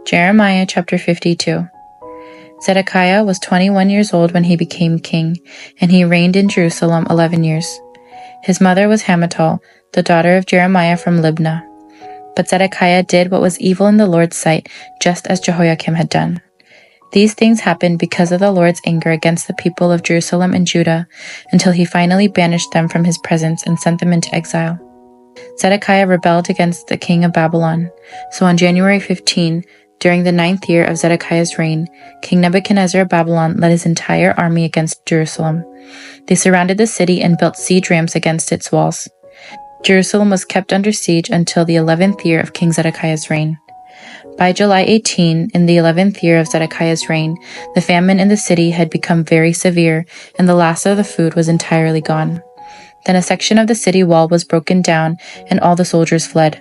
Jeremiah chapter 52. Zedekiah was 21 years old when he became king, and he reigned in Jerusalem 11 years. His mother was Hamutal, the daughter of Jeremiah from Libnah. But Zedekiah did what was evil in the Lord's sight, just as Jehoiakim had done. These things happened because of the Lord's anger against the people of Jerusalem and Judah, until he finally banished them from his presence and sent them into exile. Zedekiah rebelled against the king of Babylon. So on January 15, during the 9th year of Zedekiah's reign, King Nebuchadnezzar of Babylon led his entire army against Jerusalem. They surrounded the city and built siege ramps against its walls. Jerusalem was kept under siege until the 11th year of King Zedekiah's reign. By July 18, in the 11th year of Zedekiah's reign, the famine in the city had become very severe, and the last of the food was entirely gone. Then a section of the city wall was broken down, and all the soldiers fled.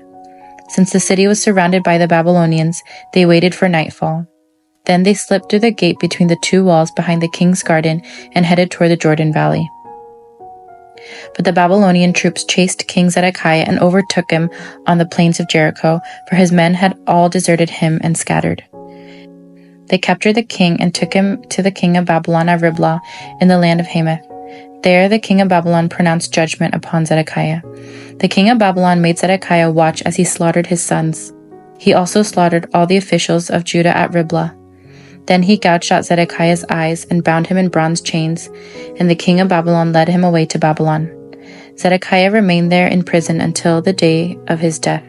Since the city was surrounded by the Babylonians, they waited for nightfall. Then they slipped through the gate between the two walls behind the king's garden and headed toward the Jordan Valley. But the Babylonian troops chased King Zedekiah and overtook him on the plains of Jericho, for his men had all deserted him and scattered. They captured the king and took him to the king of Babylon at Riblah in the land of Hamath. There the king of Babylon pronounced judgment upon Zedekiah. The king of Babylon made Zedekiah watch as he slaughtered his sons. He also slaughtered all the officials of Judah at Riblah. Then he gouged out Zedekiah's eyes and bound him in bronze chains, and the king of Babylon led him away to Babylon. Zedekiah remained there in prison until the day of his death.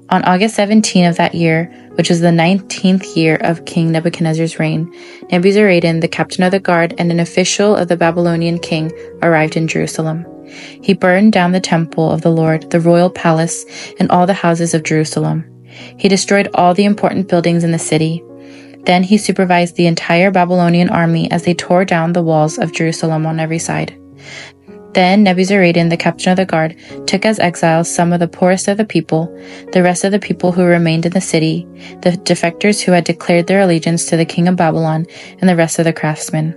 On August 17 of that year, which was the 19th year of King Nebuchadnezzar's reign, Nebuzaradan, the captain of the guard and an official of the Babylonian king, arrived in Jerusalem. He burned down the temple of the Lord, the royal palace, and all the houses of Jerusalem. He destroyed all the important buildings in the city. Then he supervised the entire Babylonian army as they tore down the walls of Jerusalem on every side. Then Nebuzaradan, the captain of the guard, took as exiles some of the poorest of the people, the rest of the people who remained in the city, the defectors who had declared their allegiance to the king of Babylon, and the rest of the craftsmen.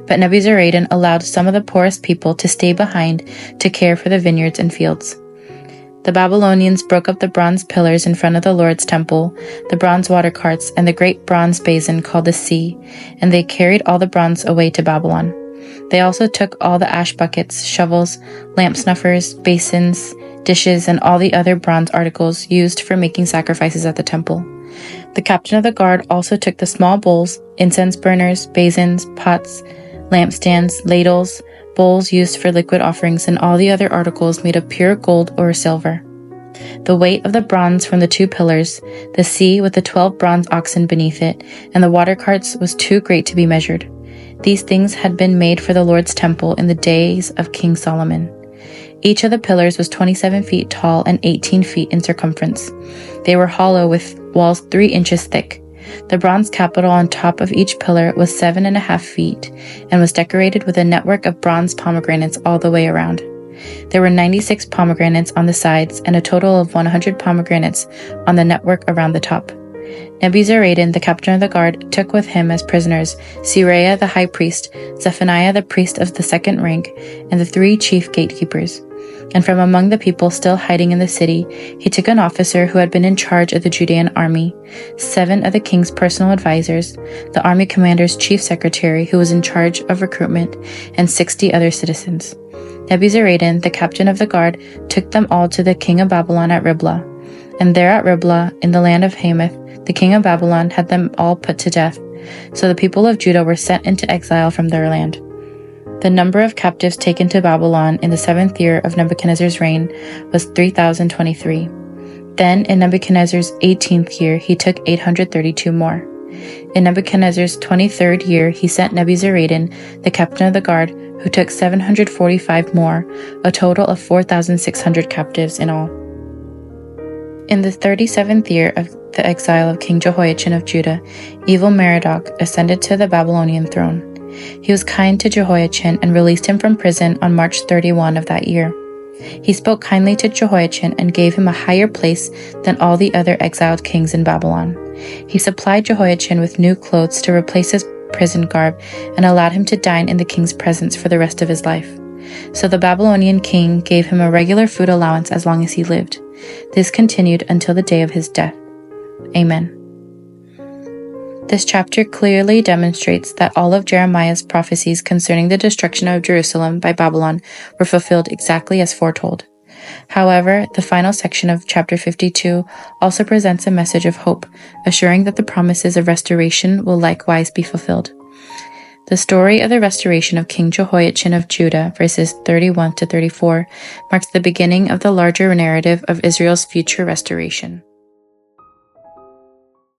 But Nebuzaradan allowed some of the poorest people to stay behind to care for the vineyards and fields. The Babylonians broke up the bronze pillars in front of the Lord's temple, the bronze water carts, and the great bronze basin called the sea, and they carried all the bronze away to Babylon. They also took all the ash buckets, shovels, lamp snuffers, basins, dishes, and all the other bronze articles used for making sacrifices at the temple. The captain of the guard also took the small bowls, incense burners, basins, pots, lampstands, ladles, bowls used for liquid offerings, and all the other articles made of pure gold or silver. The weight of the bronze from the 2 pillars, the sea with the 12 bronze oxen beneath it, and the water carts was too great to be measured. These things had been made for the Lord's temple in the days of King Solomon. Each of the pillars was 27 feet tall and 18 feet in circumference. They were hollow with walls 3 inches thick. The bronze capital on top of each pillar was 7.5 feet and was decorated with a network of bronze pomegranates all the way around. There were 96 pomegranates on the sides and a total of 100 pomegranates on the network around the top. Nebuzaradan, the captain of the guard, took with him as prisoners Seraiah the high priest, Zephaniah the priest of the 2nd rank, and the 3 chief gatekeepers. And from among the people still hiding in the city, he took an officer who had been in charge of the Judean army, 7 of the king's personal advisors, the army commander's chief secretary who was in charge of recruitment, and 60 other citizens. Nebuzaradan, the captain of the guard, took them all to the king of Babylon at Riblah. And there at Riblah, in the land of Hamath, the king of Babylon had them all put to death. So the people of Judah were sent into exile from their land. The number of captives taken to Babylon in the 7th year of Nebuchadnezzar's reign was 3,023. Then in Nebuchadnezzar's 18th year he took 832 more. In Nebuchadnezzar's 23rd year he sent Nebuzaradan, the captain of the guard, who took 745 more, a total of 4,600 captives in all. In the 37th year of the exile of King Jehoiachin of Judah, evil Merodach ascended to the Babylonian throne. He was kind to Jehoiachin and released him from prison on March 31 of that year. He spoke kindly to Jehoiachin and gave him a higher place than all the other exiled kings in Babylon. He supplied Jehoiachin with new clothes to replace his prison garb and allowed him to dine in the king's presence for the rest of his life. So the Babylonian king gave him a regular food allowance as long as he lived. This continued until the day of his death. Amen. This chapter clearly demonstrates that all of Jeremiah's prophecies concerning the destruction of Jerusalem by Babylon were fulfilled exactly as foretold. However, the final section of chapter 52 also presents a message of hope, assuring that the promises of restoration will likewise be fulfilled. The story of the restoration of King Jehoiachin of Judah, verses 31 to 34, marks the beginning of the larger narrative of Israel's future restoration.